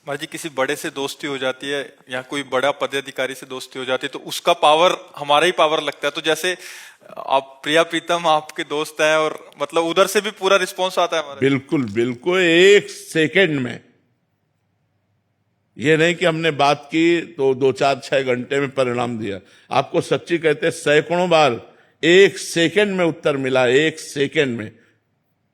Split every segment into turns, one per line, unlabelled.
महाराज जी किसी बड़े से दोस्ती हो जाती है या कोई बड़ा पदाधिकारी से दोस्ती हो जाती है तो उसका पावर हमारा ही पावर लगता है। तो जैसे आप प्रिया प्रीतम आपके दोस्त हैं और मतलब उधर से भी पूरा रिस्पॉन्स आता है हमारे।
बिल्कुल बिल्कुल, एक सेकंड में। ये नहीं कि हमने बात की तो 2 4 6 घंटे में परिणाम दिया। आपको सच्ची कहते सैकड़ों बार एक सेकंड में उत्तर मिला, एक सेकंड में।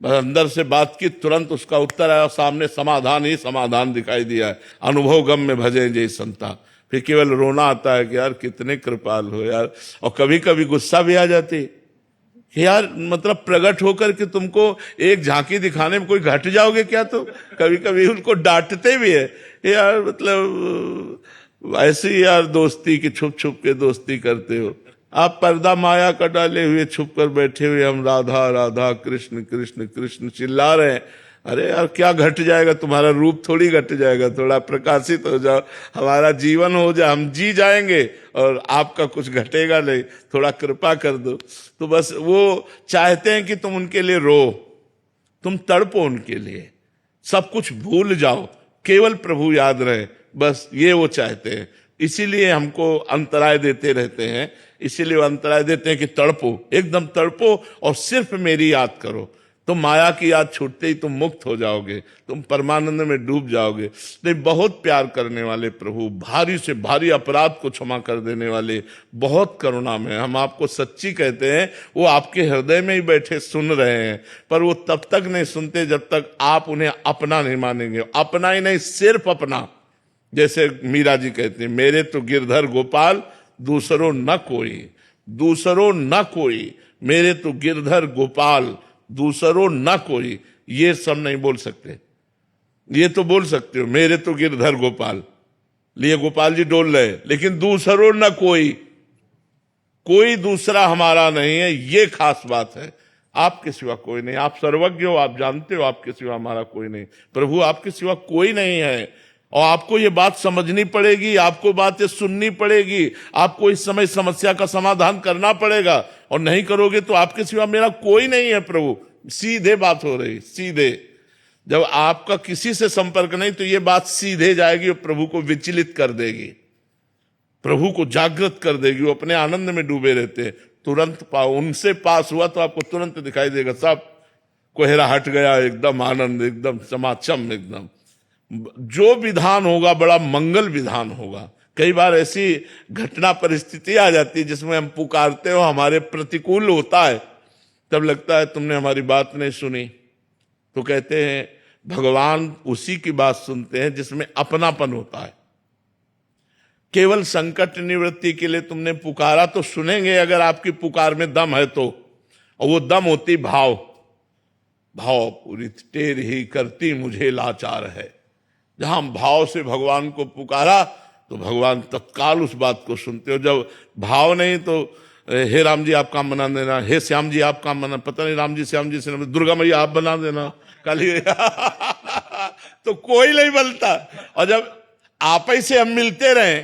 बस अंदर से बात की, तुरंत उसका उत्तर आया, सामने समाधान ही समाधान दिखाई दिया है। अनुभव गम में भजे जय संता। फिर केवल रोना आता है कि यार कितने कृपाल हो यार। और कभी कभी गुस्सा भी आ जाती कि यार मतलब प्रकट होकर के तुमको एक झांकी दिखाने में कोई घट जाओगे क्या। तो कभी कभी उनको डांटते भी है यार, मतलब ऐसी यार दोस्ती की छुप छुप के दोस्ती करते हो आप। पर्दा माया का डाले हुए छुप कर बैठे हुए हम राधा राधा कृष्ण कृष्ण कृष्ण चिल्ला रहे हैं। अरे यार क्या घट जाएगा, तुम्हारा रूप थोड़ी घट जाएगा। थोड़ा प्रकाशित हो जाओ, हमारा जीवन हो जाए, हम जी जाएंगे और आपका कुछ घटेगा नहीं। थोड़ा कृपा कर दो। तो बस वो चाहते हैं कि तुम उनके लिए रो, तुम तड़पो उनके लिए, सब कुछ भूल जाओ, केवल प्रभु याद रहे। बस ये वो चाहते हैं। इसीलिए हमको अंतराय देते रहते हैं। इसीलिए वो अंतराय देते हैं कि तड़पो, एकदम तड़पो और सिर्फ मेरी याद करो। तुम माया की याद छूटते ही तुम मुक्त हो जाओगे, तुम परमानंद में डूब जाओगे। नहीं, बहुत प्यार करने वाले प्रभु, भारी से भारी अपराध को क्षमा कर देने वाले, बहुत करुणा में। हम आपको सच्ची कहते हैं, वो आपके हृदय में ही बैठे सुन रहे हैं। पर वो तब तक नहीं सुनते जब तक आप उन्हें अपना नहीं मानेंगे। अपना ही नहीं, सिर्फ अपना। जैसे मीरा जी कहते हैं, मेरे तो गिरधर गोपाल दूसरों न कोई, दूसरों न कोई, मेरे तो गिरधर गोपाल दूसरों न कोई। ये सब नहीं बोल सकते। ये तो बोल सकते हो, मेरे तो गिरधर गोपाल, लिए गोपाल जी डोल रहे, लेकिन दूसरों न कोई, कोई दूसरा हमारा नहीं है। ये खास बात है। आपके सिवा कोई नहीं। आप सर्वज्ञ हो, आप जानते हो आपके सिवा हमारा कोई नहीं। प्रभु आपके सिवा कोई नहीं है। और आपको ये बात समझनी पड़ेगी, आपको बातें सुननी पड़ेगी, आपको इस समय समस्या का समाधान करना पड़ेगा। और नहीं करोगे तो आपके सिवा मेरा कोई नहीं है प्रभु। सीधे बात हो रही, सीधे। जब आपका किसी से संपर्क नहीं तो ये बात सीधे जाएगी और प्रभु को विचलित कर देगी, प्रभु को जागृत कर देगी। वो अपने आनंद में डूबे रहते हैं। तुरंत पाओ, उनसे पास हुआ तो आपको तुरंत दिखाई देगा, सब कोहरा हट गया, एकदम आनंद, एकदम समाचम, एकदम जो विधान होगा बड़ा मंगल विधान होगा। कई बार ऐसी घटना परिस्थिति आ जाती है जिसमें हम पुकारते हो, हमारे प्रतिकूल होता है, तब लगता है तुमने हमारी बात नहीं सुनी। तो कहते हैं भगवान उसी की बात सुनते हैं जिसमें अपनापन होता है। केवल संकट निवृत्ति के लिए तुमने पुकारा तो सुनेंगे, अगर आपकी पुकार में दम है तो। और वो दम होती भाव, भाव पूरी टेर ही करती मुझे लाचार है। जहां हम भाव से भगवान को पुकारा तो भगवान तत्काल उस बात को सुनते हो। जब भाव नहीं तो हे राम जी आप काम बना देना, हे श्याम जी आप काम बना, पता नहीं राम जी श्याम जी से, दुर्गा मैया आप बना देना काली तो कोई नहीं बनता। और जब आप ही से हम मिलते रहे,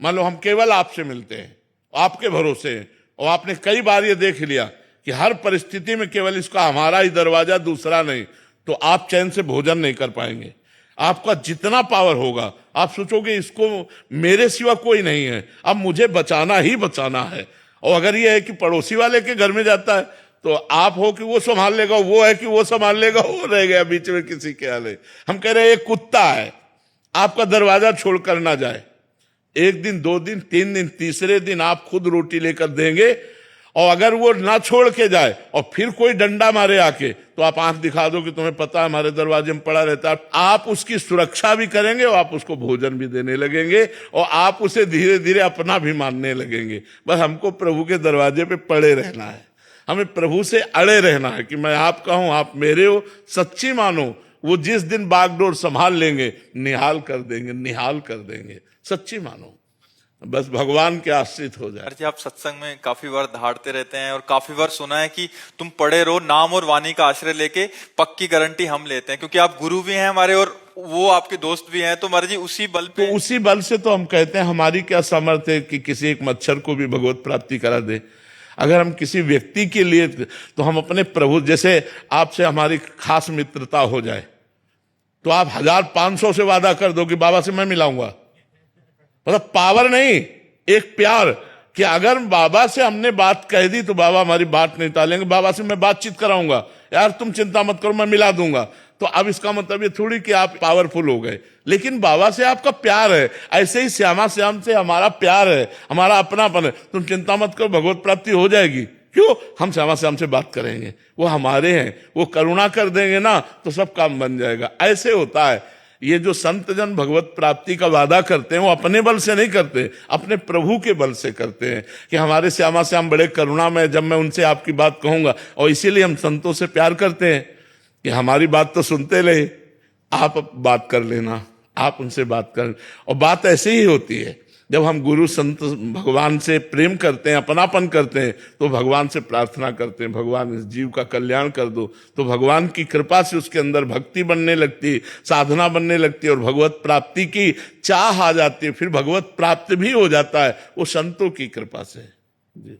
मान लो हम केवल आपसे मिलते हैं, आपके भरोसे हैं, और आपने कई बार ये देख लिया कि हर परिस्थिति में केवल इसका हमारा ही दरवाजा, दूसरा नहीं, तो आप चैन से भोजन नहीं कर पाएंगे। आपका जितना पावर होगा आप सोचोगे इसको मेरे सिवा कोई नहीं है, अब मुझे बचाना ही बचाना है। और अगर ये है कि पड़ोसी वाले के घर में जाता है तो आप हो कि वो संभाल लेगा, वो है कि वो संभाल लेगा, वो रह गया बीच में किसी के हाल है। हम कह रहे हैं एक कुत्ता है, आपका दरवाजा छोड़कर ना जाए। एक दिन, 2 दिन, 3 दिन, तीसरे दिन आप खुद रोटी लेकर देंगे। और अगर वो ना छोड़ के जाए और फिर कोई डंडा मारे आके, तो आप आंख दिखा दो कि तुम्हें पता है हमारे दरवाजे में पड़ा रहता है। आप उसकी सुरक्षा भी करेंगे और आप उसको भोजन भी देने लगेंगे और आप उसे धीरे धीरे अपना भी मानने लगेंगे। बस हमको प्रभु के दरवाजे पे पड़े रहना है, हमें प्रभु से अड़े रहना है कि मैं आपका हूं, आप मेरे हो, सच्ची मानो। वो जिस दिन बागडोर संभाल लेंगे, निहाल कर देंगे, निहाल कर देंगे, सच्ची मानो। बस भगवान के आश्रित हो जाए।
जी आप सत्संग में काफी बार दहाड़ते रहते हैं और काफी बार सुना है कि तुम पढ़े रहो, नाम और वाणी का आश्रय लेके पक्की गारंटी हम लेते हैं, क्योंकि आप गुरु भी हैं हमारे और वो आपके दोस्त भी हैं। तो महाराज जी उसी बल पे,
तो उसी बल से तो हम कहते हैं हमारी क्या सामर्थ्य है कि किसी एक मच्छर को भी भगवत प्राप्ति करा दे। अगर हम किसी व्यक्ति के लिए, तो हम अपने प्रभु, जैसे आपसे हमारी खास मित्रता हो जाए तो आप 1500 से वादा कर दो कि बाबा से मैं मिलाऊंगा। मतलब पावर नहीं, एक प्यार कि अगर बाबा से हमने बात कह दी तो बाबा हमारी बात नहीं टालेंगे, बाबा से मैं बातचीत कराऊंगा, यार तुम चिंता मत करो मैं मिला दूंगा। तो अब इसका मतलब ये थोड़ी कि आप पावरफुल हो गए, लेकिन बाबा से आपका प्यार है। ऐसे ही श्यामा श्याम से हमारा प्यार है, हमारा अपनापन है। तुम चिंता मत करो, भगवत प्राप्ति हो जाएगी। क्यों? हम श्यामा श्याम से बात करेंगे, वो हमारे हैं, वो करुणा कर देंगे ना तो सब काम बन जाएगा। ऐसे होता है। ये जो संत जन भगवत प्राप्ति का वादा करते हैं वो अपने बल से नहीं करते, अपने प्रभु के बल से करते हैं कि हमारे श्यामा श्याम बड़े करुणा में, जब मैं उनसे आपकी बात कहूंगा। और इसीलिए हम संतों से प्यार करते हैं कि हमारी बात तो सुनते रहे, आप बात कर लेना, आप उनसे बात कर। और बात ऐसे ही होती है, जब हम गुरु संत भगवान से प्रेम करते हैं, अपनापन करते हैं, तो भगवान से प्रार्थना करते हैं, भगवान इस जीव का कल्याण कर दो। तो भगवान की कृपा से उसके अंदर भक्ति बनने लगती, साधना बनने लगती है और भगवत प्राप्ति की चाह आ जाती है। फिर भगवत प्राप्त भी हो जाता है, वो संतों की कृपा से। जी।